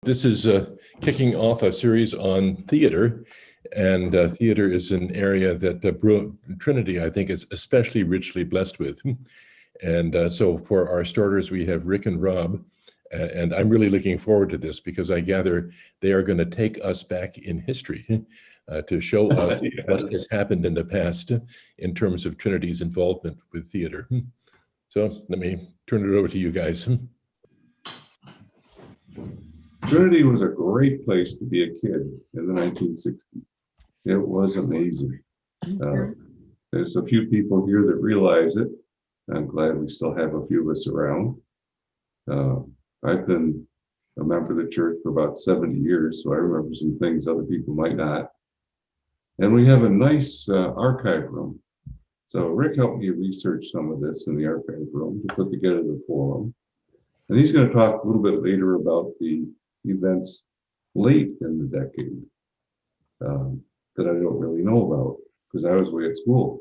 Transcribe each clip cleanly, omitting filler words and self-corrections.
This is kicking off a series on theater, and theater is an area that Trinity, I think, is especially richly blessed with. And so for our starters, we have Rick and Rob, and I'm really looking forward to this because I gather they are going to take us back in history to show us Yes. what has happened in the past in terms of Trinity's involvement with theater. So let me turn it over to you guys. Trinity was a great place to be a kid in the 1960s. It was amazing. There's a few people here that realize it. I'm glad we still have a few of us around. I've been a member of the church for about 70 years, so I remember some things other people might not. And we have a nice archive room. So Rick helped me research some of this in the archive room to put together the forum. And he's going to talk a little bit later about the events late in the decade that I don't really know about because I was away at school.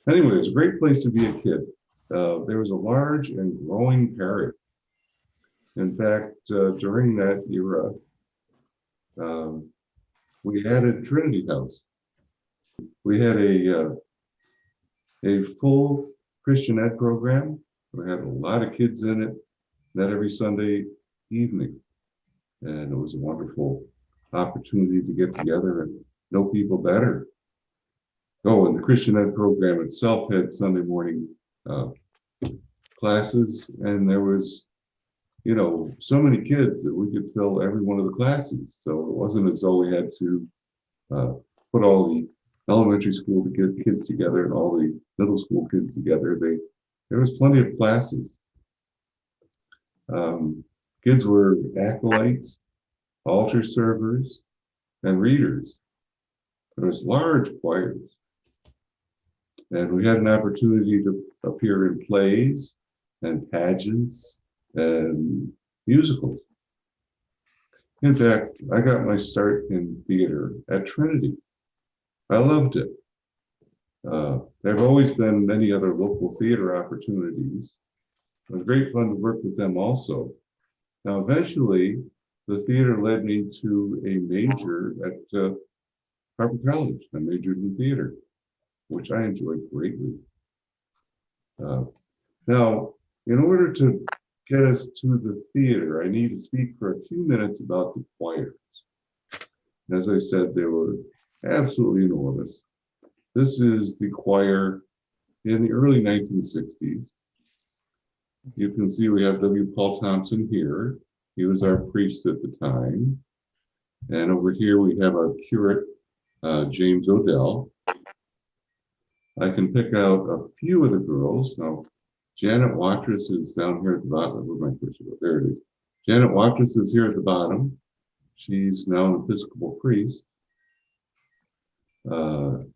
Anyway, it's a great place to be a kid. There was a large and growing parish. In fact, during that era, we added Trinity House. We had a full Christian ed program. We had a lot of kids in it, met every Sunday evening. And it was a wonderful opportunity to get together and know people better. Oh, and the Christian ed program itself had Sunday morning classes, and there was, so many kids that we could fill every one of the classes. So it wasn't as though we had to put all the elementary school kids together and all the middle school kids together. There was plenty of classes. Kids were acolytes, altar servers, and readers. There was large choirs. And we had an opportunity to appear in plays and pageants and musicals. In fact, I got my start in theater at Trinity. I loved it. There have always been many other local theater opportunities. It was great fun to work with them also. Now, eventually, the theater led me to a major at Harper College. I majored in theater, which I enjoyed greatly. Now, in order to get us to the theater, I need to speak for a few minutes about the choirs. As I said, they were absolutely enormous. This is the choir in the early 1960s. You can see we have W. Paul Thompson here. He was our priest at the time. And over here we have our curate, James Odell. I can pick out a few of the girls. Now, Janet Watrous is down here at the bottom. Where's my picture? There it is. Janet Watrous is here at the bottom. She's now an Episcopal priest.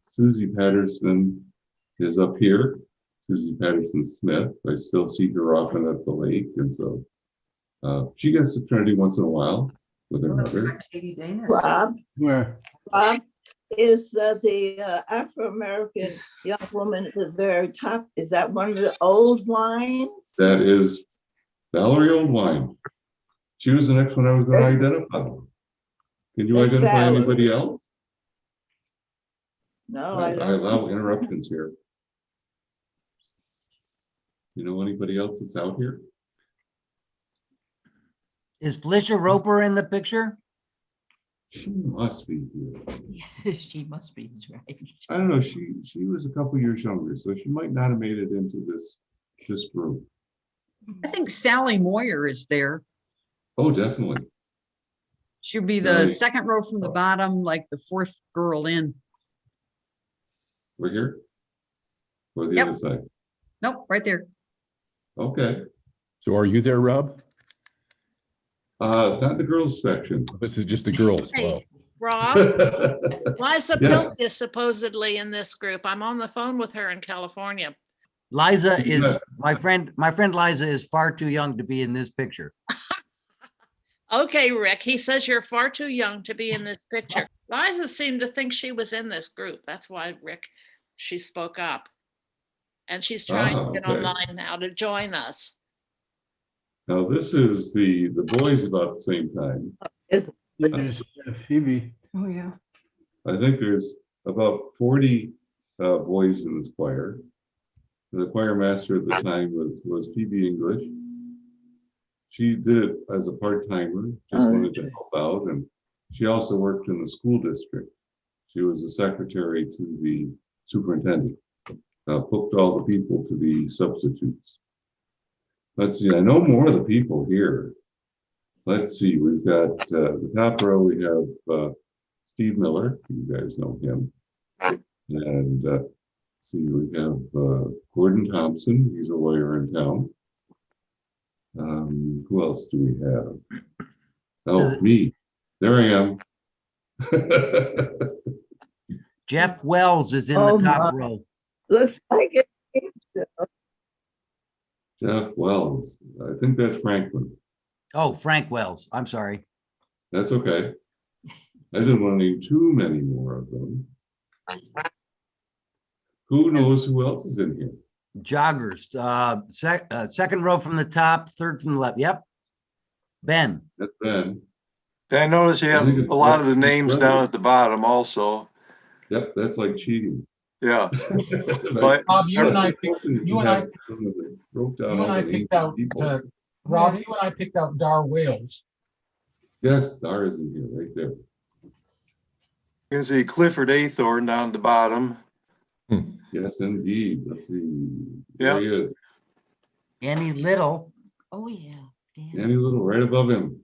Susie Patterson is up here. Susie Patterson Smith. I still see her often at the lake, and so she gets to Trinity once in a while with her mother. Rob, Where? Rob, is the Afro-American young woman at the very top, is that one of the old wines? That is Valerie Oldwine. She was the next one I was going to identify. Can you That's identify Valerie. anybody else? No, I I don't. allow interruptions here. You know anybody else that's out here? Is Felicia Roper in the picture? She must be here. Yes, she must be, that's right. I don't know. She was a couple years younger, so she might not have made it into this group. I think Sally Moyer is there. Oh, definitely. She'll be Sally. the second row from the bottom, like the fourth girl in. We're here? Or the Yep. other side? Nope, right there. Okay. So are you there, Rob? Not the girls section. This is just the girls. Wow. Hey, Rob, Liza Yeah. Pilk is supposedly in this group. I'm on the phone with her in California. Liza is, Yeah. my friend Liza is far too young to be in this picture. Okay, Rick, he says you're far too young to be in this picture. Liza seemed to think she was in this group. That's why, Rick, she spoke up. And she's trying to get okay. online now to join us. Now, this is the boys about the same time. There's Phoebe. Oh, yeah. I think there's about 40 boys in this choir. The choir master at the time was Phoebe English. She did it as a part-timer, just wanted to help out, and she also worked in the school district. She was a secretary to the superintendent, booked all the people to be substitutes. Let's see, I know more of the people here. Let's see, we've got the top row, we have Steve Miller, you guys know him. And let's see, we have Gordon Thompson, he's a lawyer in town. Who else do we have? Oh, me. There I am. Jeff Wells is in Oh, the top my. row. Looks like it. Jeff Wells. I think that's Franklin. Oh, Frank Wells. I'm sorry. That's okay. I didn't want to name too many more of them. Who knows who else is in here? Joggers, second row from the top, third from the left. Yep. Ben. That's Ben. I notice you I have think it's a lot of the Lefty names down Brothers. at the bottom also. Yep, that's like cheating. Yeah, But Bob, you and I wrote down you all and I the names picked of out, people. Rob, you and I picked out Dar Wales. Yes, Dar is in here, right there. you can see Clifford Aythorne down at the bottom. Yes, indeed. Let's see. There he is. Annie Little. Oh, yeah. Annie Little, right above him.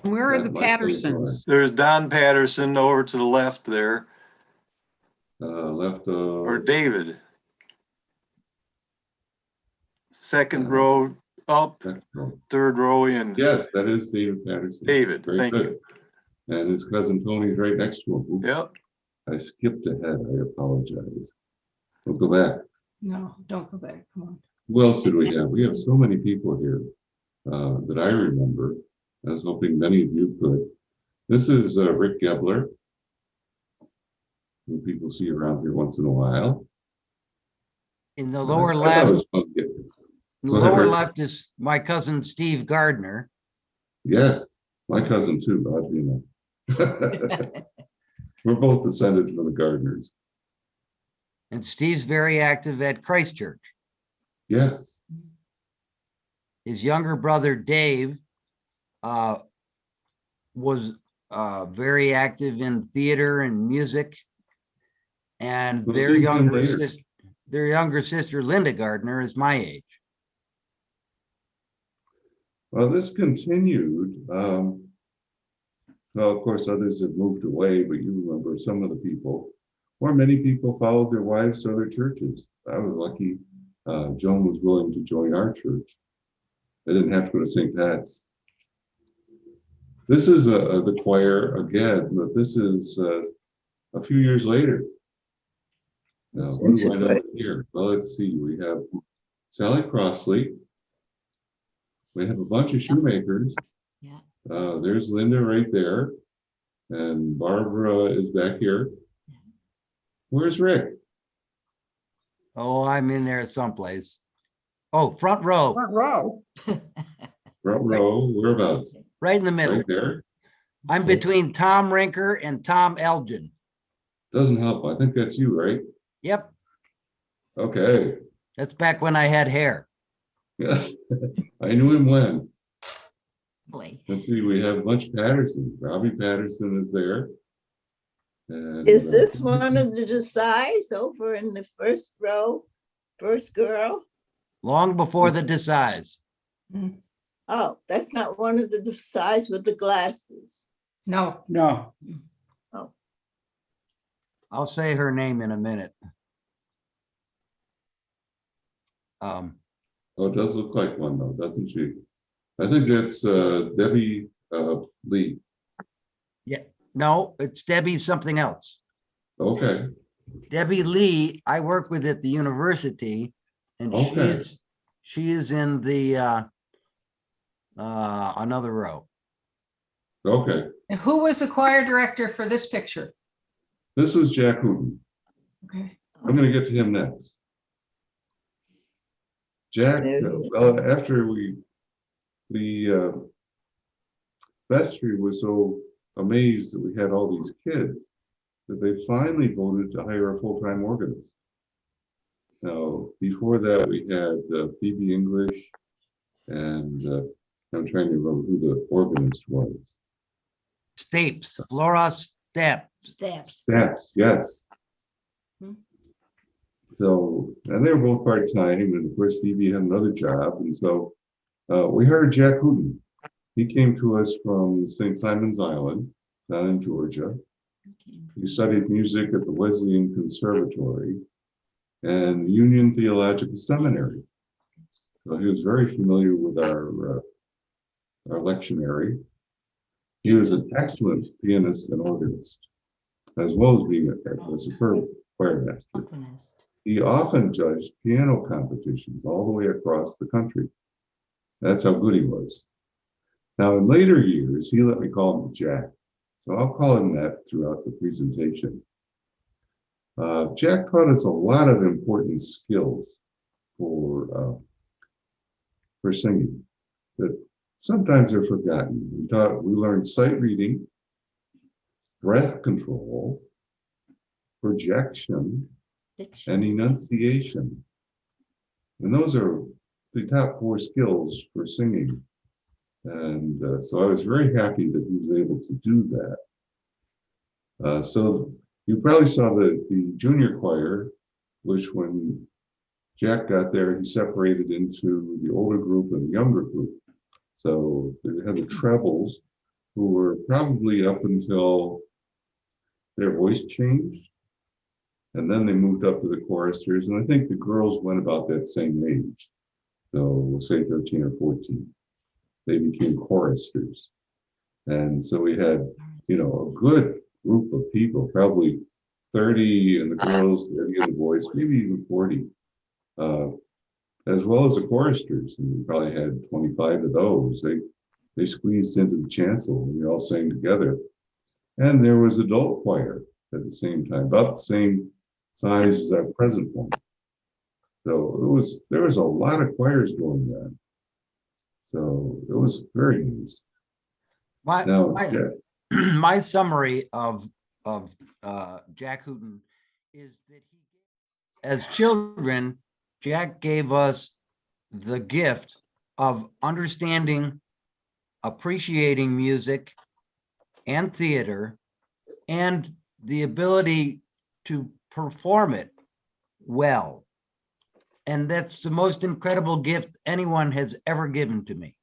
Where are Yeah, the my favorite Pattersons? There's Don Patterson over to the left there, Left. or David. Second Uh, row up, second row. third row in. Yes, that is David Patterson. David, Very thank good. And his cousin Tony's right next to him. Oops, Yep. I skipped ahead. I apologize. We'll go back. No, don't go back. Come on. Who else did we have? We have so many people here that I remember. I was hoping many of you could. This is Rick Gebler, who people see around here once in a while. In the lower I thought it left, was fun to get- in the Go ahead, lower Rick. left is my cousin Steve Gardner. Yes, my cousin too, oddly enough. We're both descended from the Gardeners. And Steve's very active at Christchurch. Yes, His younger brother Dave was very active in theater and music. And We'll their see him younger later. sister, their younger sister Linda Gardner is my age. well, this continued. Well, of course, others have moved away, but you remember some of the people, or many people followed their wives to other churches. I was lucky. Joan was willing to join our church. I didn't have to go to St. Pat's. This is the choir again, but this is a few years later. Now, That's what do I know interesting. here? Well, let's see. We have Sally Crossley. We have a bunch of Shumakers. Yeah. There's Linda right there. And Barbara is back here. Where's Rick? Oh, I'm in there someplace. Oh, front row, Front row. Front row, whereabouts? right in the middle. Right there. I'm between Tom Rinker and Tom Elgin. Doesn't help. I think that's you, right? Yep, Okay. that's back when I had hair. Yeah. I knew him when. Boy. Let's see, we have a bunch of Patterson. Robbie Patterson is there. And, Is this one of the Desais over in the first row? First girl? Long before the Desais. Oh, that's not one of the Desais with the glasses. No. No, I'll say her name in a minute. Oh, it does look like one though, doesn't she? I think that's Debbie Lee. No, it's Debbie something else. Okay. Debbie Lee, I work with at the university, and Okay. she is in the another row. Okay. And who was the choir director for this picture? This was Jack Hooten. Okay. I'm gonna get to him next. Jack, There you well, after we the vestry was so amazed that we had all these kids that they finally voted to hire a full-time organist. Now, before that, we had Phoebe English, and I'm trying to remember who the organist was. Stapes, Flora Step. Steps, yes. So, and they were both part-time, and of course Phoebe had another job, and so we hired Jack Hooten. He came to us from St. Simon's Island, down in Georgia. He studied music at the Wesleyan Conservatory and Union Theological Seminary. So he was very familiar with our lectionary. He was an excellent pianist and organist, as well as being a superb choir master. He often judged piano competitions all the way across the country. That's how good he was. Now, in later years, he let me call him Jack. So I'll call him that throughout the presentation. Jack taught us a lot of important skills for singing that sometimes are forgotten. We learned sight reading, breath control, projection, and enunciation. And those are the top 4 skills for singing. And so I was very happy that he was able to do that. So you probably saw the junior choir, which when Jack got there, he separated into the older group and the younger group. So they had the trebles, who were probably up until their voice changed. And then they moved up to the choristers. And I think the girls went about that same age. So we'll say 13 or 14. They became choristers. And so we had, a good group of people, probably 30 in the girls, 30 in the boys, maybe even 40, as well as the choristers. And we probably had 25 of those. They squeezed into the chancel and we all sang together. And there was adult choir at the same time, about the same size as our present one. So there was a lot of choirs going on. So it was very nice. My summary of Jack Hooten is that as children, Jack gave us the gift of understanding, appreciating music and theater, and the ability to perform it well. And that's the most incredible gift anyone has ever given to me.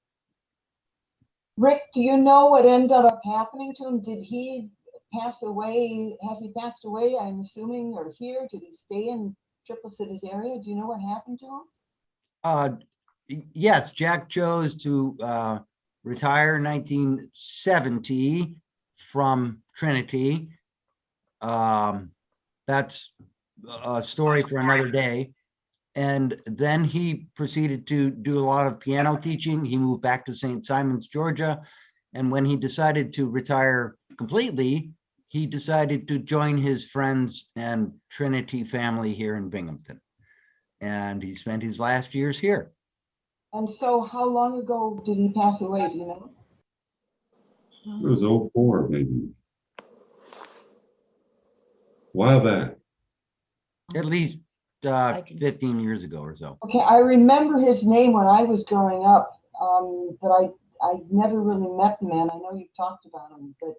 Rick, do you know what ended up happening to him? Did he pass away? Has he passed away, I'm assuming, or here? Did he stay in Triple Cities area? Do you know what happened to him? Yes, Jack chose to retire in 1970 from Trinity. That's a story for another day. And then he proceeded to do a lot of piano teaching. He moved back to St. Simon's, Georgia. And when he decided to retire completely, he decided to join his friends and Trinity family here in Binghamton. And he spent his last years here. And so how long ago did he pass away, do you know? It was 04, maybe. A while back. At least 15 years ago or so. Okay, I remember his name when I was growing up, but I never really met the man. I know you've talked about him, but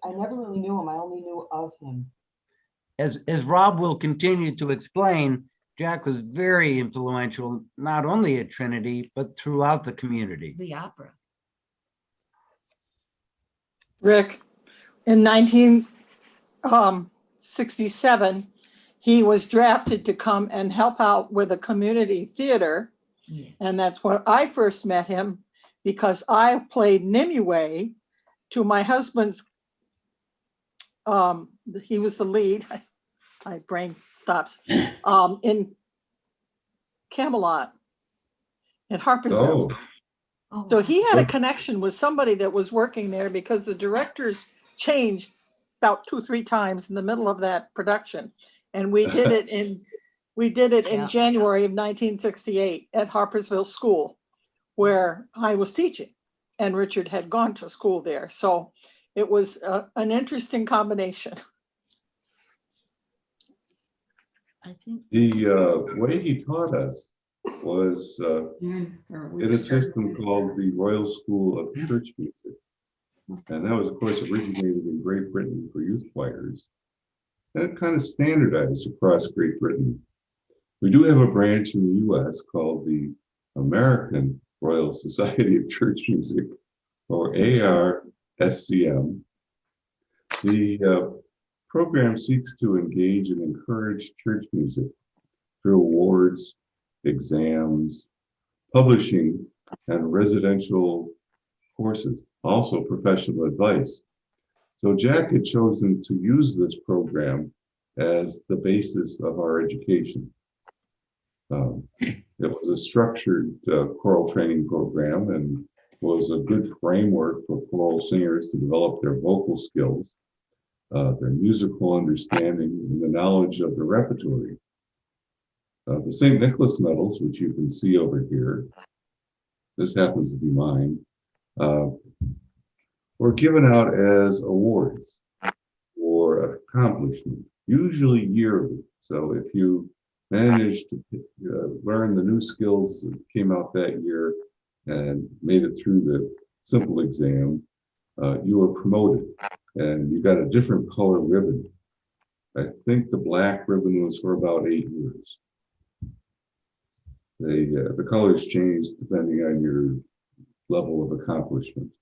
I never really knew him. I only knew of him. As Rob will continue to explain, Jack was very influential, not only at Trinity, but throughout the community. The opera. Rick, in 1967, he was drafted to come and help out with a community theater. Yeah. And that's where I first met him, because I played Nimue to my husband's, he was the lead, my brain stops, in Camelot at Harpersville. Oh, So he had a connection with somebody that was working there, because the directors changed about 2-3 times in the middle of that production. And we did it in Yeah. January of 1968 at Harpersville School. where I was teaching, and Richard had gone to school there. So it was an interesting combination. I think. The way he taught us was in a system called the Royal School of Church Music. And that was, of course, originated in Great Britain for youth choirs. And it kind of standardized across Great Britain. We do have a branch in the US called the American Royal Society of Church Music, or ARSCM. The program seeks to engage and encourage church music through awards, exams, publishing, and residential courses, also professional advice. So Jack had chosen to use this program as the basis of our education. It was a structured choral training program and was a good framework for choral singers to develop their vocal skills, their musical understanding, and the knowledge of the repertory. The St. Nicholas medals, which you can see over here, this happens to be mine, were given out as awards for accomplishment, usually yearly. So if you managed to learn the new skills that came out that year and made it through the simple exam, you were promoted and you got a different color ribbon. I think the black ribbon was for about 8 years. The colors changed depending on your level of accomplishment.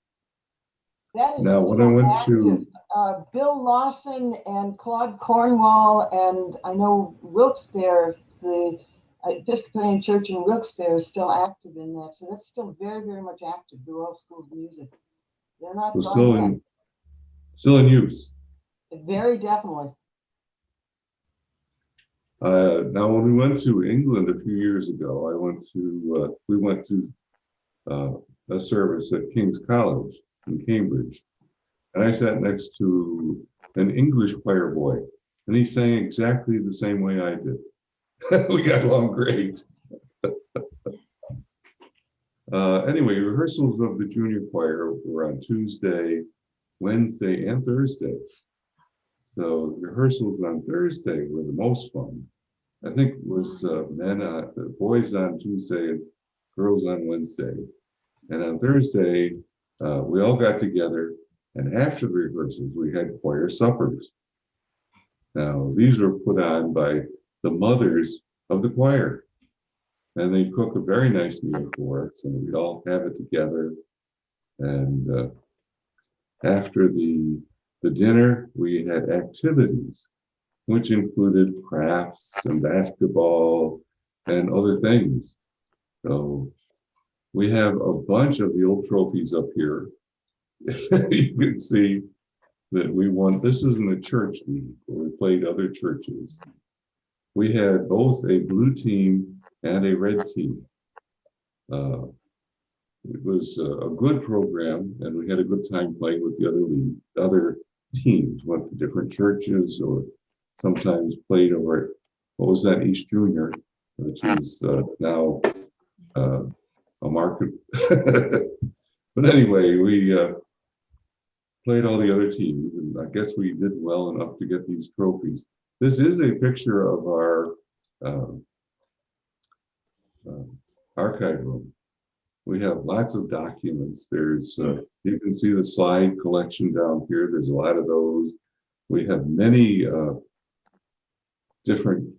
That is Now, when I still went active. to Bill Lawson and Claude Cornwall, and I know Wilkes-Barre, the Episcopalian Church in Wilkes-Barre is still active in that. So that's still very, very much active, the Royal School of Music. They're not was gone still in use. yet. Very definitely. Now, when we went to England a few years ago, we went to a service at King's College in Cambridge, and I sat next to an English choir boy, and he sang exactly the same way I did. We got along great. Anyway, rehearsals of the junior choir were on Tuesday, Wednesday, and Thursday. So rehearsals on Thursday were the most fun. I think it was boys on Tuesday and girls on Wednesday. And on Thursday, we all got together, and after the rehearsals, we had choir suppers. Now, these were put on by the mothers of the choir, and they cook a very nice meal for us, and we'd all have it together. And after the dinner, we had activities, which included crafts and basketball and other things. So we have a bunch of the old trophies up here. You can see that we won. This is in the church league where we played other churches. We had both a blue team and a red team. It was a good program, and we had a good time playing with the other teams. Went to different churches, or sometimes played over at, what was that, East Junior, which is now a market. But anyway, we played all the other teams, and I guess we did well enough to get these trophies. This is a picture of our archive room. We have lots of documents. There's, you can see the slide collection down here. There's a lot of those. We have many different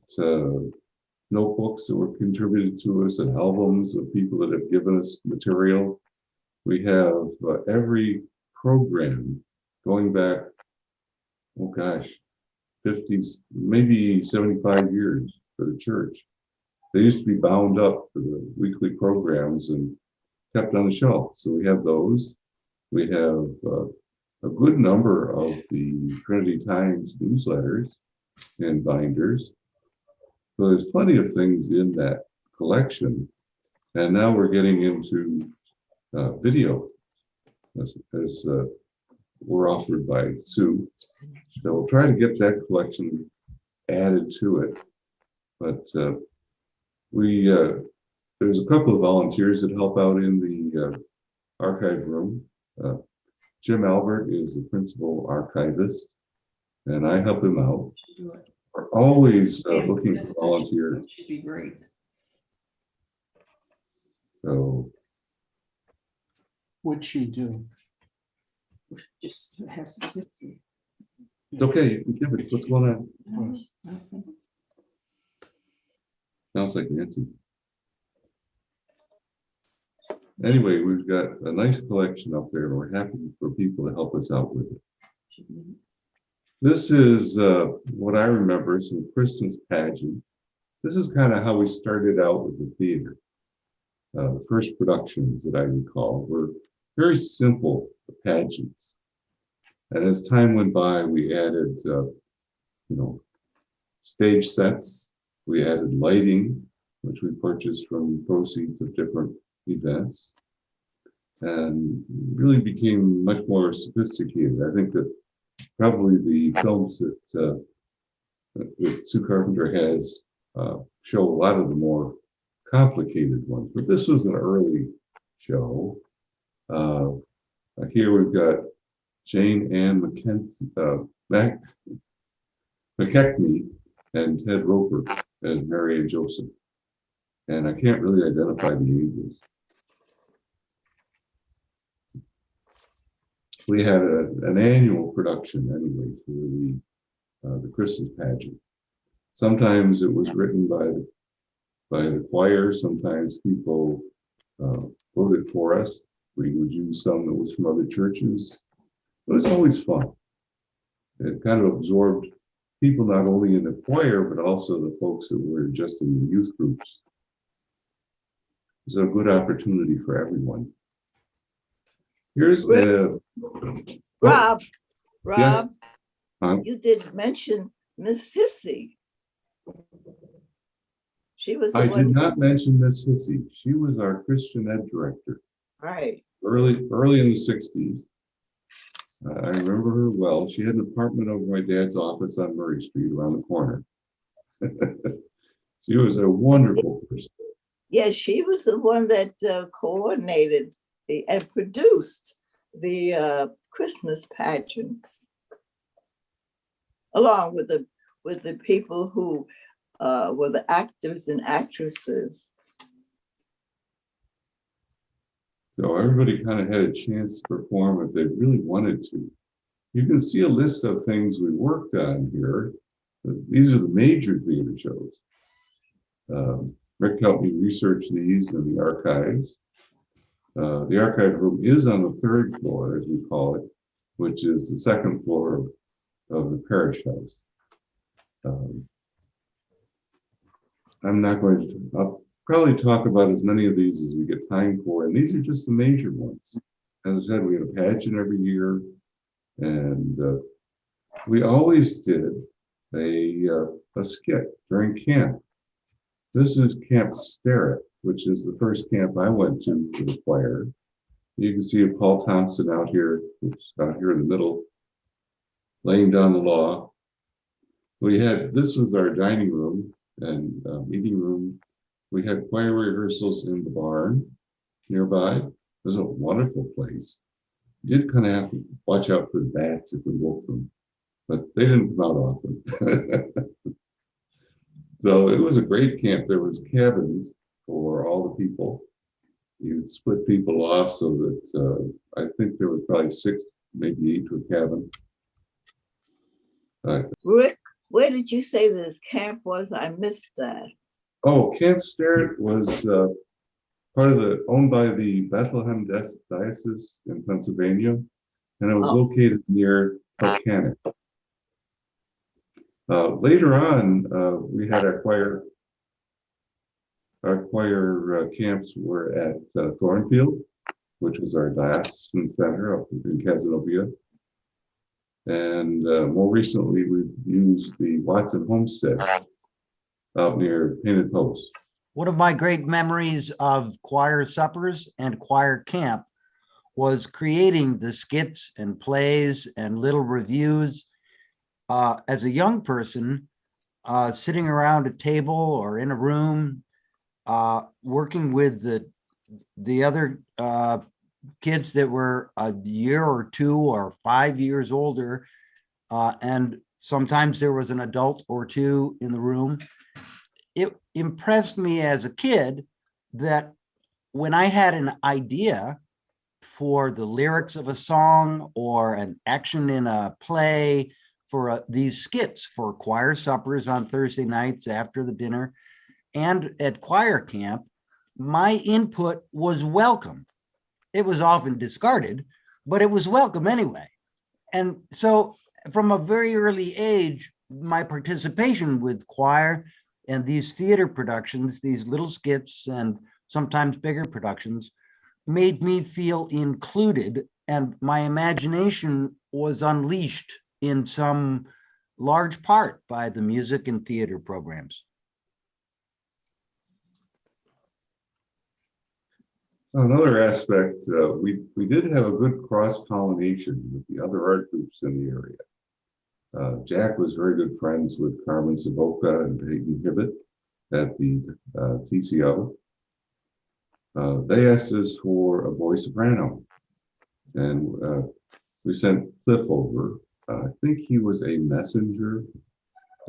notebooks that were contributed to us and albums of people that have given us material. We have every program going back, oh gosh, 50s, maybe 75 years for the church. They used to be bound up for the weekly programs and kept on the shelf. So we have those. We have a good number of the Trinity Times newsletters and binders. So there's plenty of things in that collection. And now we're getting into video as were offered by Sue. So we'll try to get that collection added to it. But we there's a couple of volunteers that help out in the archive room. Jim Albert is the principal archivist, and I help him out. We're always looking for volunteers. Should be great. So What'd she do? Just has history. it's okay. You can give it. What's going on? Sounds like Nancy. Anyway, we've got a nice collection up there, and we're happy for people to help us out with it. This is what I remember, some Christmas pageants. This is kind of how we started out with the theater. The first productions that I recall were very simple pageants. And as time went by, we added, stage sets. We added lighting, which we purchased from proceeds of different events, and really became much more sophisticated. I think that probably the films that Sue Carpenter has show a lot of the more complicated ones, but this was an early show. Here we've got Jane Ann McKechnie and Ted Roper as Mary and Joseph. And I can't really identify the ages. We had an annual production anyway for the Christmas pageant. Sometimes it was written by the choir. Sometimes people wrote it for us. We would use some that was from other churches. It was always fun. It kind of absorbed people not only in the choir, but also the folks who were just in the youth groups. It was a good opportunity for everyone. Here's Rob, Yes. you did mention Miss Hissy. She was the I one. did not mention Miss Hissy. She was our Christian ed director. Right. Early in the 60s. I remember her well. She had an apartment over my dad's office on Murray Street around the corner. She was a wonderful person. Yes, she was the one that coordinated and produced the Christmas pageants, along with the people who were the actors and actresses. So everybody kind of had a chance to perform if they really wanted to. You can see a list of things we worked on here. These are the major theater shows. Rick helped me research these in the archives. The archive room is on the third floor, as we call it, which is the second floor of the parish house. I'm not going to, I'll probably talk about as many of these as we get time for, and these are just the major ones. As I said, we had a pageant every year, and we always did a skit during camp. This is Camp Starrett, which is the first camp I went to for the choir. You can see Paul Thompson out here in the middle, laying down the law. This was our dining room and meeting room. We had choir rehearsals in the barn nearby. It was a wonderful place. You did kind of have to watch out for the bats if we woke them, but they didn't come out often. So it was a great camp. There was cabins for all the people. You split people off so that I think there was probably 6, maybe 8 to a cabin. Rick, where did you say this camp was? I missed that. Oh, Camp Starrett was owned by the Bethlehem Diocese in Pennsylvania, and it was located near Meccano. Later on, we had our choir camps were at Thornfield, which was our diocesan center up in Casanova. And more recently, we've used the Watson Homestead out near Painted Post. One of my great memories of choir suppers and choir camp was creating the skits and plays and little reviews. As a young person, sitting around a table or in a room, working with the other kids that were a year or 2 or 5 years older, and sometimes there was an adult or 2 in the room. It impressed me as a kid that when I had an idea for the lyrics of a song or an action in a play, for these skits for choir suppers on Thursday nights after the dinner and at choir camp, my input was welcome. It was often discarded, but it was welcome anyway. And so from a very early age, my participation with choir and these theater productions, these little skits and sometimes bigger productions, made me feel included, and my imagination was unleashed in some large part by the music and theater programs. Another aspect, we did have a good cross-pollination with the other art groups in the area. Jack was very good friends with Carmen Zebolka and Pageant at the TCO. They asked us for a voice soprano, and we sent Cliff over. I think he was a messenger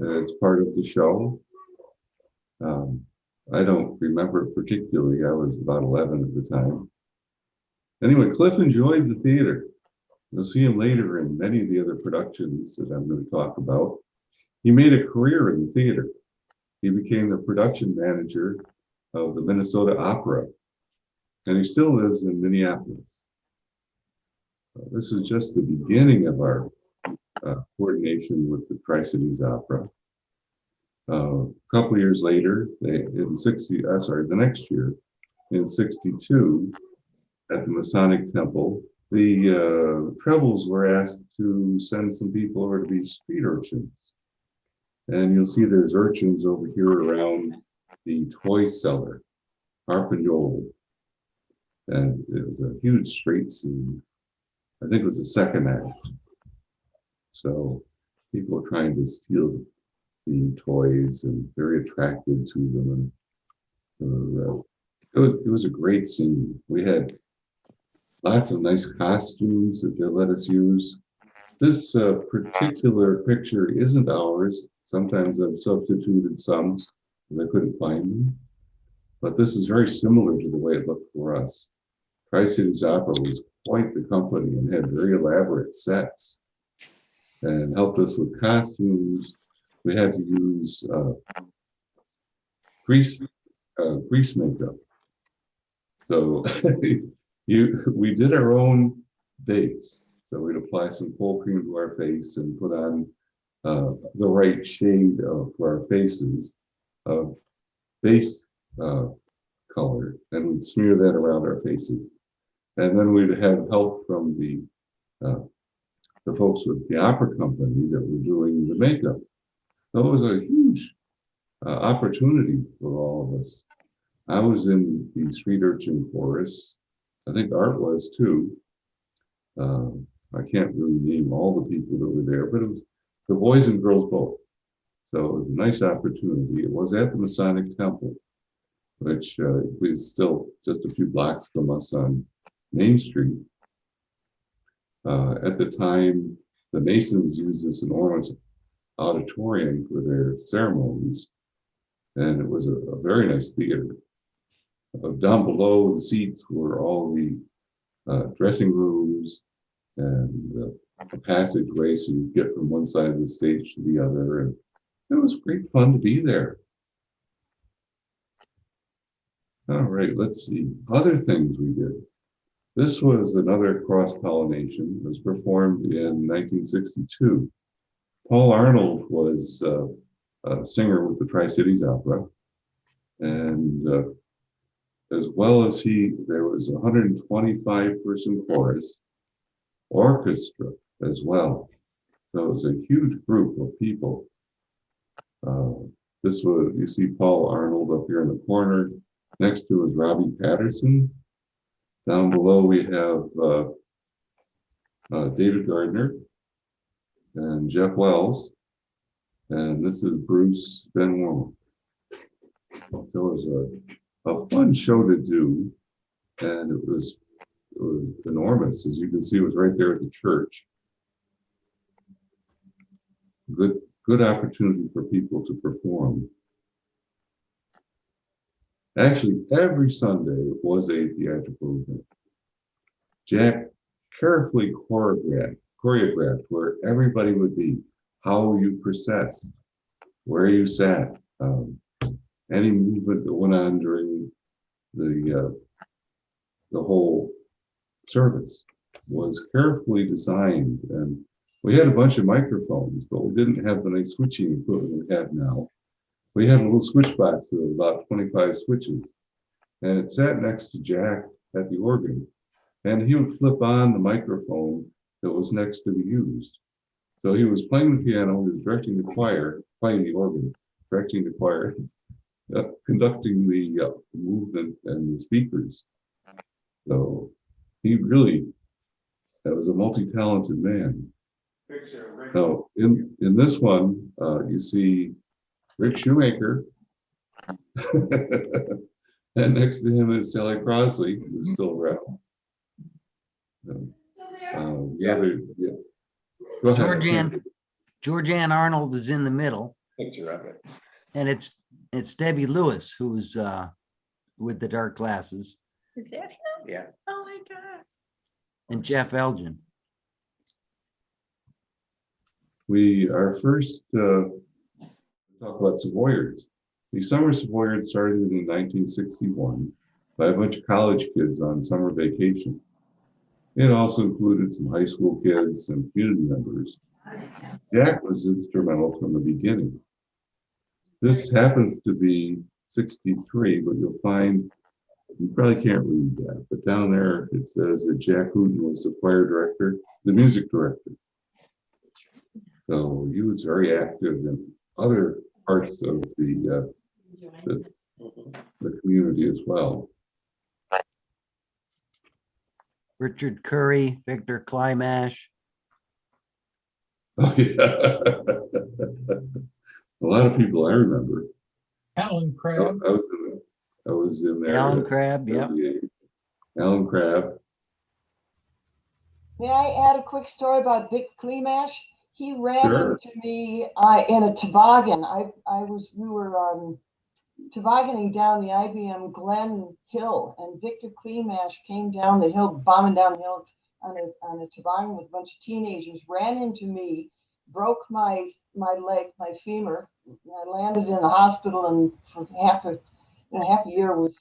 as part of the show. I don't remember it particularly. I was about 11 at the time. Anyway, Cliff enjoyed the theater. You'll see him later in many of the other productions that I'm going to talk about. He made a career in the theater. He became the production manager of the Minnesota Opera, and he still lives in Minneapolis. This is just the beginning of our coordination with the Tri-Cities Opera. A couple years later, the next year, in '62, at the Masonic Temple, the Trebles were asked to send some people over to be street urchins. And you'll see there's urchins over here around the toy cellar, Harpagnola. And it was a huge street scene. I think it was the second act. So people were trying to steal the toys and very attracted to them. And it was a great scene. We had lots of nice costumes that they let us use. This particular picture isn't ours. Sometimes I've substituted some because I couldn't find them. But this is very similar to the way it looked for us. Tri-Cities Opera was quite the company and had very elaborate sets and helped us with costumes. We had to use grease makeup. So we did our own base. So we'd apply some full cream to our face and put on the right shade for our faces of base color, and we'd smear that around our faces. And then we'd have help from the folks with the opera company that were doing the makeup. So it was a huge opportunity for all of us. I was in the street urchin chorus. I think Art was too. I can't really name all the people that were there, but it was the boys and girls both. So it was a nice opportunity. It was at the Masonic Temple, which is still just a few blocks from us on Main Street. At the time, the Masons used this enormous auditorium for their ceremonies, and it was a very nice theater. Down below the seats were all the dressing rooms and the passageway, so you get from one side of the stage to the other, and it was great fun to be there. All right, let's see. Other things we did. This was another cross-pollination. It was performed in 1962. Paul Arnold was a singer with the Tri-Cities Opera. And as well as there was a 125-person chorus, orchestra as well. So it was a huge group of people. You see Paul Arnold up here in the corner. Next to is Robbie Patterson. Down below we have David Gardner and Jeff Wells. And this is Bruce Benoit. So it was a fun show to do, and it was enormous. As you can see, it was right there at the church. Good opportunity for people to perform. Actually, every Sunday was a theatrical event. Jack carefully choreographed where everybody would be, how you processed, where you sat, any movement that went on during the whole service was carefully designed. And we had a bunch of microphones, but we didn't have the nice switching equipment we have now. We had a little switch box with about 25 switches, and it sat next to Jack at the organ, and he would flip on the microphone that was next to the used. So he was playing the piano, he was directing the choir, playing the organ, directing the choir, conducting the movement and the speakers. So he really, that was a multi-talented man. Now, in this one, you see Rick Shumaker, and next to him is Sally Crossley, who's still around. Go ahead. Georgianne Arnold is in the middle. Picture of it. And it's Debbie Lewis, who's with the dark glasses, Is that him? Yeah. Oh my God. and Jeff Elgin. Our first talk about Savoyards. The summer Savoyards started in 1961 by a bunch of college kids on summer vacation. It also included some high school kids and community members. Jack was instrumental from the beginning. This happens to be 63, but you'll find, you probably can't read that, but down there it says that Jack Hooten was the choir director, the music director. So he was very active in other parts of the community as well. Richard Curry, Victor Klimash. Oh yeah, a lot of people I remember. Alan Crabb. I was in there. Alan Crabb, yep. Alan Crabb. May I add a quick story about Vic Klimash? He ran Sure. into me in a toboggan. We were tobogganing down the IBM Glen Hill, and Victor Klimash came down the hill, bombing down the hill on a toboggan with a bunch of teenagers, ran into me, broke my leg, my femur. I landed in the hospital, and for half a year was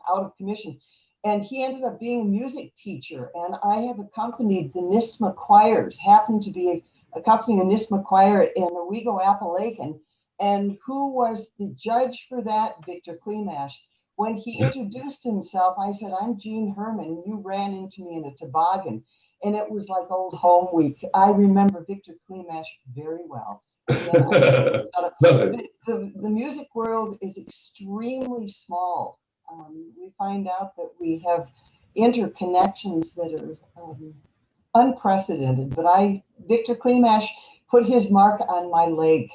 out of commission. And he ended up being a music teacher, and I have accompanied the NISMA choirs, happened to be accompanying a NISMA choir in Owego, Appalachian. And who was the judge for that? Victor Klimash. When he introduced himself, I said, "I'm Gene Herman. You ran into me in a toboggan." And it was like old home week. I remember Victor Klimash very well. The music world is extremely small. We find out that we have interconnections that are unprecedented. But Victor Klimash put his mark on my leg.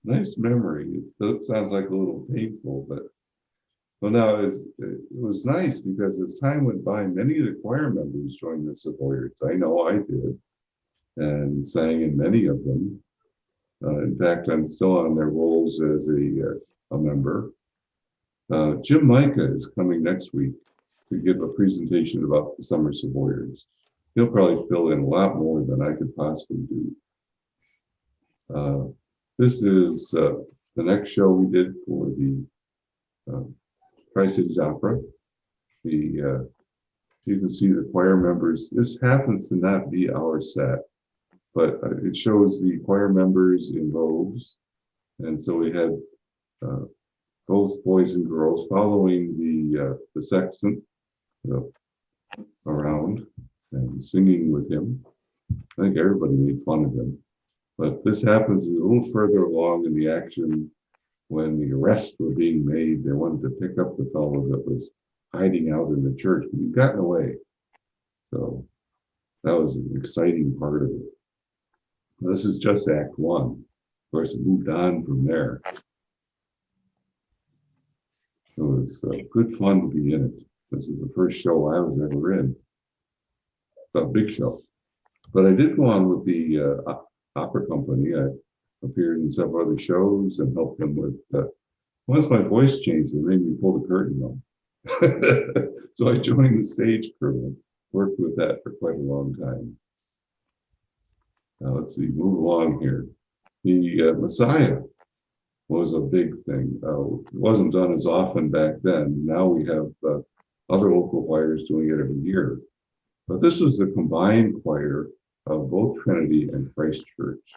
Nice memory. That sounds like a little painful, but well, now it was nice because as time went by, many of the choir members joined the Savoyards. I know I did, and sang in many of them. In fact, I'm still on their rolls as a member. Jim Micah is coming next week to give a presentation about the summer Savoyards. He'll probably fill in a lot more than I could possibly do. This is the next show we did for the Tri-Cities Opera. You can see the choir members. This happens to not be our set, but it shows the choir members in robes. And so we had both boys and girls following the sexton around and singing with him. I think everybody made fun of him. But this happens a little further along in the action when the arrests were being made. They wanted to pick up the fellow that was hiding out in the church, but he'd gotten away. So that was an exciting part of it. This is just Act 1. Of course, it moved on from there. It was good fun to be in it. This is the first show I was ever in, a big show. But I did go on with the opera company. I appeared in several other shows and helped them with, once my voice changed, they made me pull the curtain on. So I joined the stage crew and worked with that for quite a long time. Now let's see, move along here. The Messiah was a big thing. It wasn't done as often back then. Now we have other local choirs doing it every year. But this was the combined choir of both Trinity and Christ Church.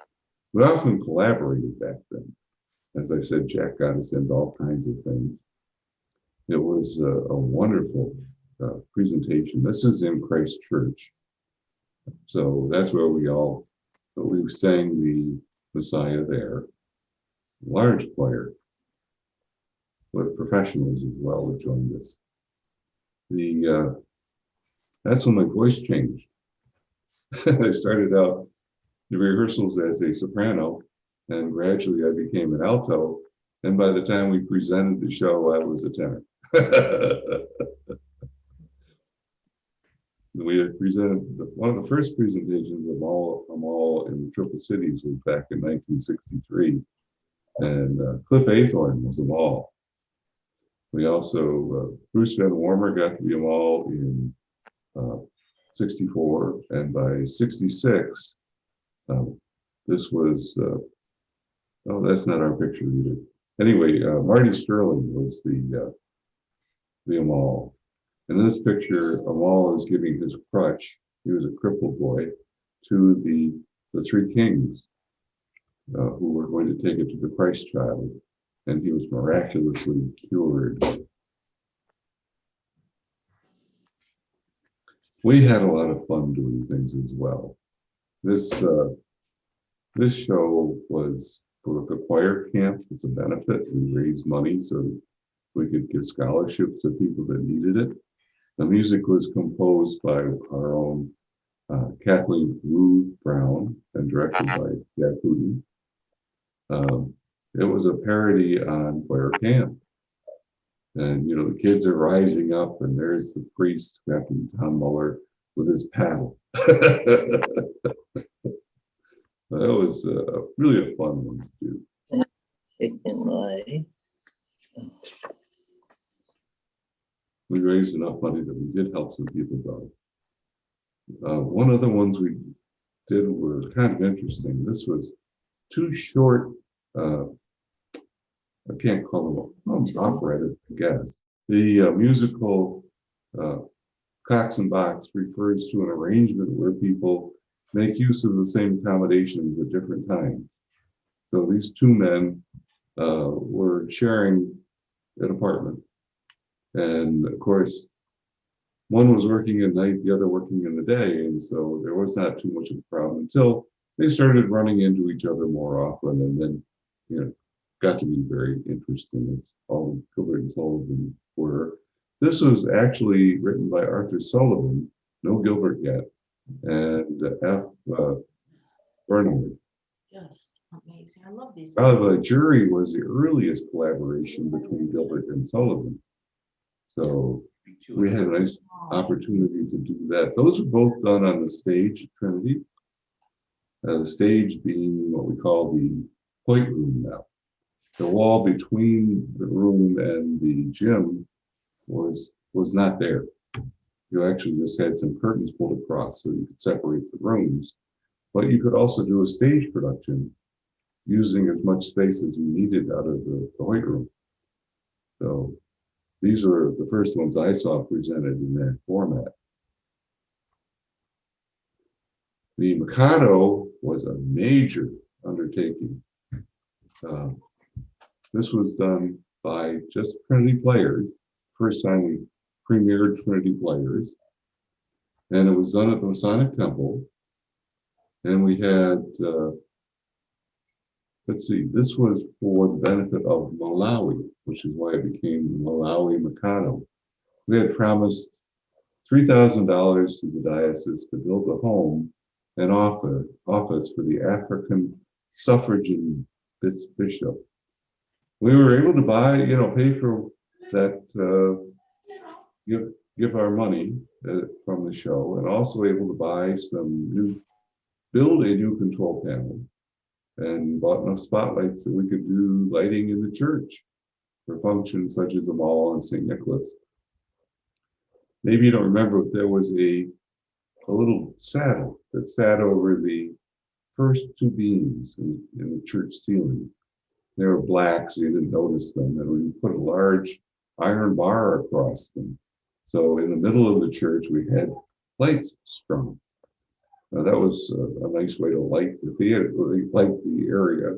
We often collaborated back then. As I said, Jack got us into all kinds of things. It was a wonderful presentation. This is in Christ Church. So that's where we sang the Messiah there. Large choir with professionals as well that joined us. That's when my voice changed. I started out the rehearsals as a soprano, and gradually I became an alto. And by the time we presented the show, I was a tenor. We had presented one of the first presentations of all in the Triple Cities was back in 1963, and Cliff Aythorne was them all. We also Bruce Van Warmer got to be them all in 64, and by 66, this was oh, that's not our picture either. Anyway, Marty Sterling was the Amal. And in this picture, Amal is giving his crutch. He was a crippled boy to the three kings who were going to take it to the Christ child, and he was miraculously cured. We had a lot of fun doing things as well. This show was for the choir camp. It's a benefit. We raised money so we could give scholarships to people that needed it. The music was composed by our own Kathleen Lou Brown and directed by Jack Hooten. It was a parody on choir camp. And, you know, the kids are rising up, and there's the priest, Captain Tom Muller, with his paddle. That was really a fun one to do. We raised enough money that we did help some people though. One of the ones we did were kind of interesting. This was two short, I can't call them operettas, I guess. The musical Coxswain Box refers to an arrangement where people make use of the same accommodations at different times. So these two men were sharing an apartment. And of course, one was working at night, the other working in the day. And so there was not too much of a problem until they started running into each other more often. And then, you know, got to be very interesting. It's all Gilbert and Sullivan were. This was actually written by Arthur Sullivan, no Gilbert yet, and F. Bernard. Yes, amazing. I love these. The Jury was the earliest collaboration between Gilbert and Sullivan. So we had a nice opportunity to do that. Those are both done on the stage at Trinity. The stage being what we call the point room now. The wall between the room and the gym was not there. You actually just had some curtains pulled across so you could separate the rooms. But you could also do a stage production using as much space as you needed out of the white room. So these were the first ones I saw presented in that format. The Meccano was a major undertaking. This was done by just Trinity players. First time we premiered Trinity players. And it was done at the Masonic Temple. And we had, let's see, this was for the benefit of Malawi, which is why it became the Malawi Meccano. We had promised $3,000 to the diocese to build a home and office for the African suffragan bishop. We were able to buy, pay for that give our money from the show, and also able to buy build a new control panel, and bought enough spotlights that we could do lighting in the church for functions such as the mall and St. Nicholas. Maybe you don't remember, but there was a little saddle that sat over the first two beams in the church ceiling. They were black, so you didn't notice them, and we put a large iron bar across them. So in the middle of the church, we had lights strung. Now that was a nice way to light the theater, light the area.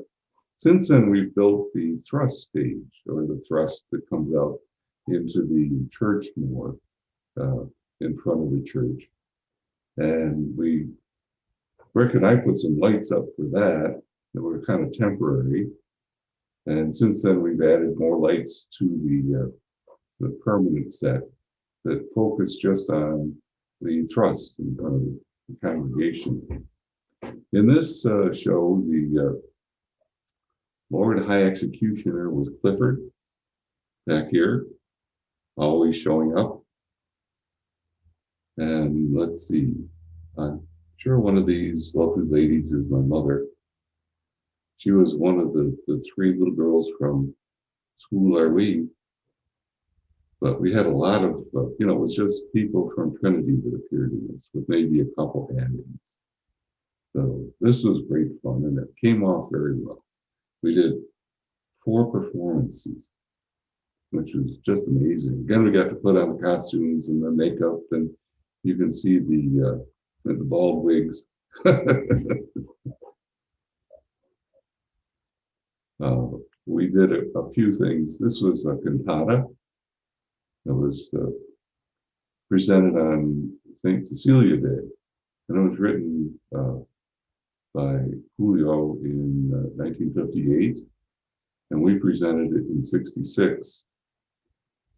Since then, we've built the thrust stage, or the thrust that comes out into the church more in front of the church. And Rick and I put some lights up for that were kind of temporary. And since then, we've added more lights to the permanent set that focus just on the thrust in front of the congregation. In this show, the Lord High Executioner was Clifford, back here, always showing up. And let's see, I'm sure one of these lovely ladies is my mother. She was one of the three little girls from School Our We. But we had a lot of, it was just people from Trinity that appeared in this, with maybe a couple hand-ins. So this was great fun, and it came off very well. We did 4 performances, which was just amazing. Again, we got to put on the costumes and the makeup, and you can see the bald wigs. We did a few things. This was a cantata. It was presented on St. Cecilia Day, and it was written by Julio in 1958, and we presented it in '66.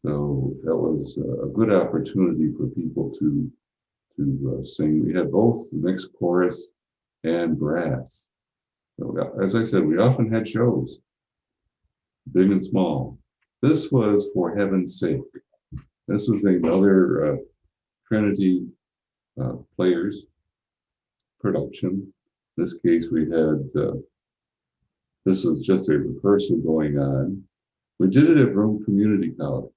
So that was a good opportunity for people to sing. We had both the mixed chorus and brass. So, as I said, we often had shows, big and small. This was For Heaven's Sake. This was another Trinity Players production. In this case, we had, this was just a rehearsal going on. We did it at Rome Community College.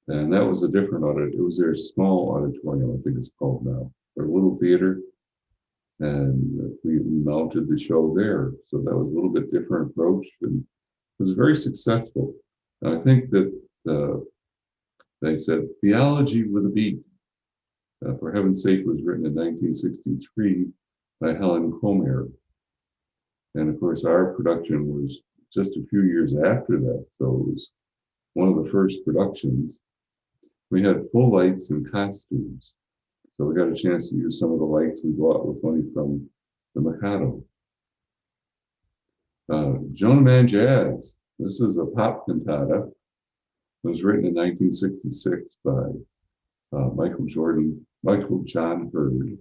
And that was a different it was their small auditorium, I think it's called now, or a little theater. And we mounted the show there. So that was a little bit different approach, and it was very successful. And I think that they said Theology with a Beat, For Heaven's Sake, was written in 1963 by Helen Comer. And of course, our production was just a few years after that. So it was one of the first productions. We had full lights and costumes. So we got a chance to use some of the lights we bought with money from the Meccano. Jonah Man Jazz. This is a pop cantata. It was written in 1966 by Michael John Hurd.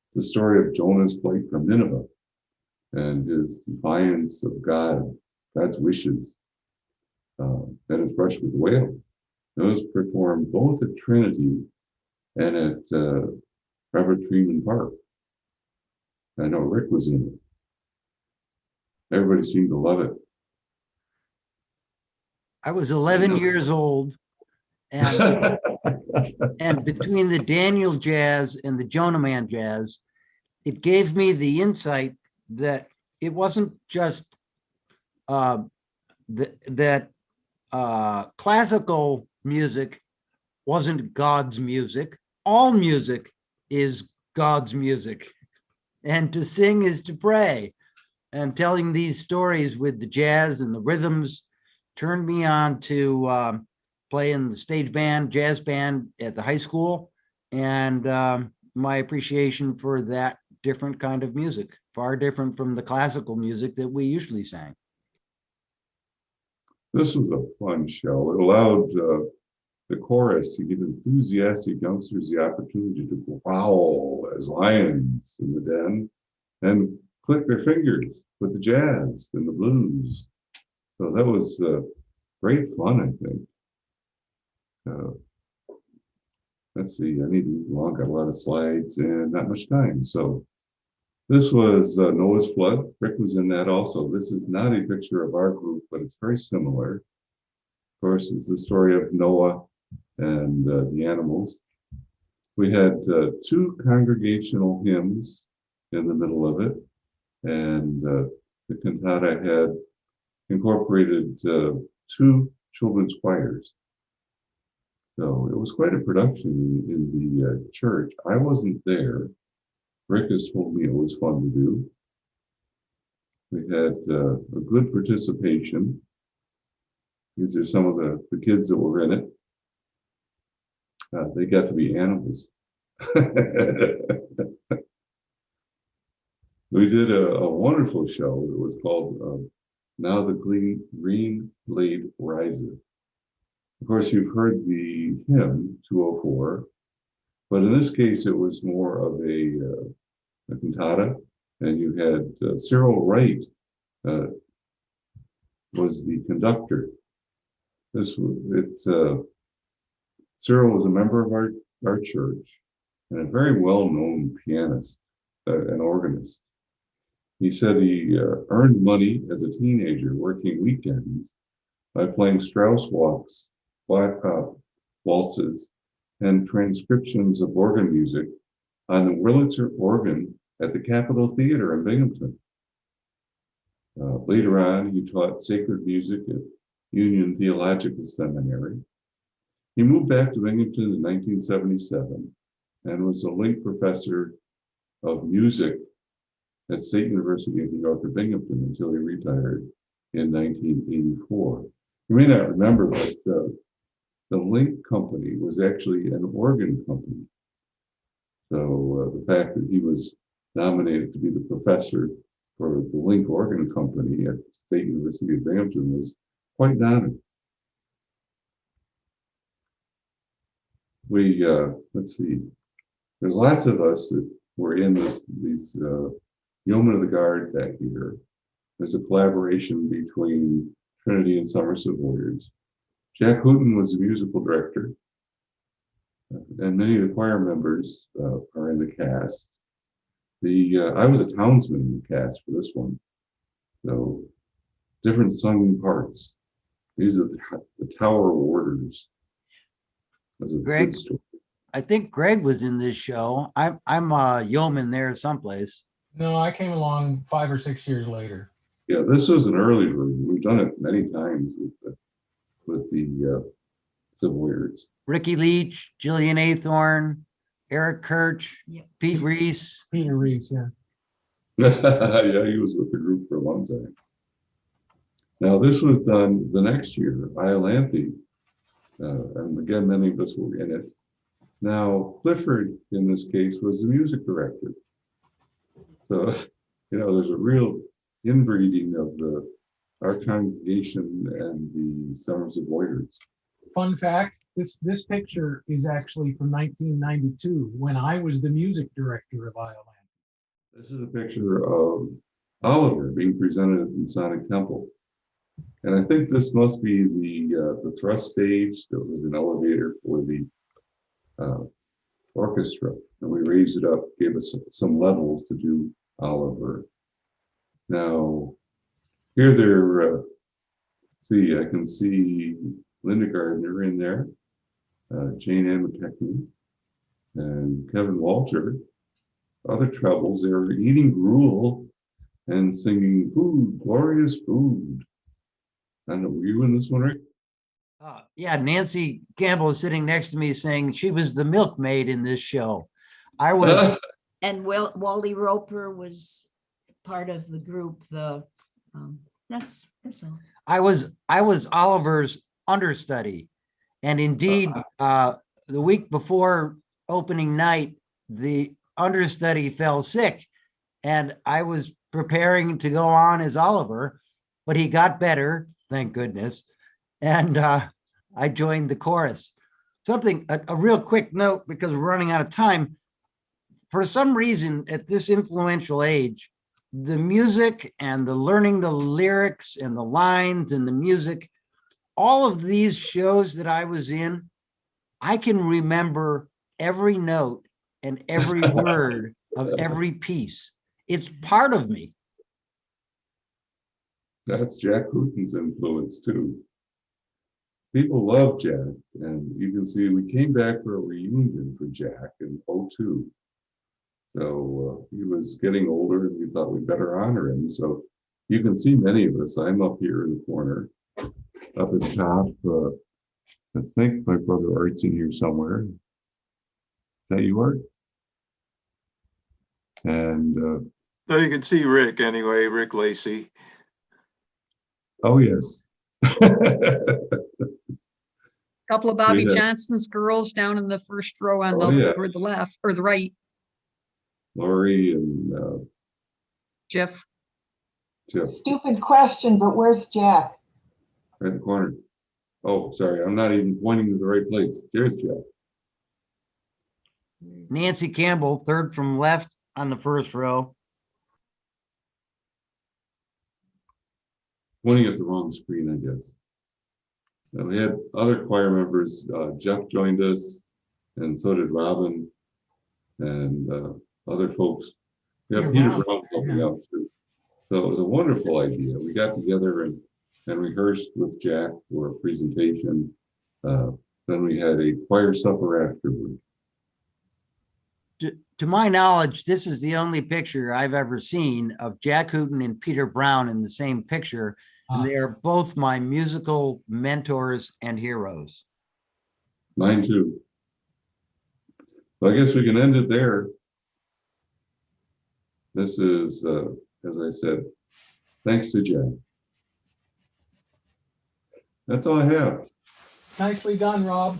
It's the story of Jonah's flight from Nineveh and his defiance of God's wishes, and his brush with the whale. It was performed both at Trinity and at Robert Freeman Park. I know Rick was in it. Everybody seemed to love it. I was 11 years old, and and between the Daniel Jazz and the Jonah Man Jazz, it gave me the insight that it wasn't just that classical music wasn't God's music. All music is God's music, and to sing is to pray. And telling these stories with the jazz and the rhythms turned me on to play in the stage band, jazz band at the high school, and my appreciation for that different kind of music, far different from the classical music that we usually sang. This was a fun show. It allowed the chorus to give enthusiastic youngsters the opportunity to growl as lions in the den and click their fingers with the jazz and the blues. So that was great fun, I think. Let's see, I need to move along, got a lot of slides and not much time. So this was Noah's Flood. Rick was in that also. This is not a picture of our group, but it's very similar. Of course, it's the story of Noah and the animals. We had 2 congregational hymns in the middle of it, and the cantata had incorporated 2 children's choirs. So it was quite a production in the church. I wasn't there. Rick has told me it was fun to do. We had a good participation. These are some of the kids that were in it. They got to be animals. We did a wonderful show that was called Now the Green Blade Riseth. Of course, you've heard the hymn 204, but in this case, it was more of a cantata, and you had Cyril Wright was the conductor. Cyril was a member of our church and a very well-known pianist and organist. He said he earned money as a teenager working weekends by playing Strauss walks, waltzes, and transcriptions of organ music on the Wurlitzer organ at the Capitol Theater in Binghamton. Later on, he taught sacred music at Union Theological Seminary. He moved back to Binghamton in 1977 and was a link professor of music at State University of New York at Binghamton until he retired in 1984. You may not remember, but the Link Company was actually an organ company. So the fact that he was nominated to be the professor for the Link Organ Company at State University of Binghamton was quite an honor. We, let's see, there's lots of us that were in these Yeomen of the Guard back here. There's a collaboration between Trinity and Somerset Warriors. Jack Hooten was the musical director, and many of the choir members are in the cast. I was a townsman in the cast for this one, so different sung parts. These are the Tower Warders. That's a Greg, good story. I think Greg was in this show. I'm a yeoman there someplace. No, I came along 5 or 6 years later. Yeah, this was an early version. We've done it many times with the Savoyards. Ricky Leach, Jillian Aythorn, Eric Kirch, Yep. Pete Reese. Peter Reese, yeah. Yeah, he was with the group for a long time. Now, this was done the next year, Iolanthe, and again, many of us were in it. Now, Clifford, in this case, was the music director. So, there's a real inbreeding of our congregation and the Somerset Warriors. Fun fact, this picture is actually from 1992 when I was the music director of Iolanthe. This is a picture of Oliver being presented at the Masonic Temple. And I think this must be the thrust stage that was an elevator for the orchestra. And we raised it up, gave us some levels to do Oliver. Now, here they're, see, I can see Linda Gardner in there, Jane Ann McKechnie, and Kevin Walter. Other trebles, they were eating gruel and singing food, glorious food. I don't know, were you in this one, Rick? Yeah, Nancy Campbell was sitting next to me saying she was the milkmaid in this show. I was. And Wally Roper was part of the group. That's all. I was Oliver's understudy, and indeed, the week before opening night, the understudy fell sick, and I was preparing to go on as Oliver, but he got better, thank goodness, and I joined the chorus. A real quick note, because we're running out of time. For some reason, at this influential age, the music and the learning the lyrics and the lines and the music all of these shows that I was in, I can remember every note and every word of every piece. It's part of me. That's Jack Hooten's influence too. People love Jack, and you can see we came back for a reunion for Jack in '02. So he was getting older, and we thought we'd better honor him. So you can see many of us. I'm up here in the corner. Up at the top, I think my brother Art's in here somewhere. Is that you, Art? And So you can see Rick anyway, Rick Lacey. oh yes. Couple of Bobby Yeah. Johnson's girls down in the first row on Oh, the yeah. toward the left or the right. Lori and Jeff. Jeff, Stupid question, but where's Jack? right in the corner. Oh, sorry, I'm not even pointing to the right place. There's Jeff. Nancy Campbell, third from left on the first row. Pointing at the wrong screen, I guess. And we had other choir members. Jeff joined us, and so did Robin, and other folks. We have Peter Brown helping out too. So it was a wonderful idea. We got together and rehearsed with Jack for a presentation. Then we had a choir supper afterward. To my knowledge, this is the only picture I've ever seen of Jack Hooten and Peter Brown in the same picture. And they are both my musical mentors and heroes. Mine too. So I guess we can end it there. This is, as I said, thanks to Jack. That's all I have. Nicely done, Rob.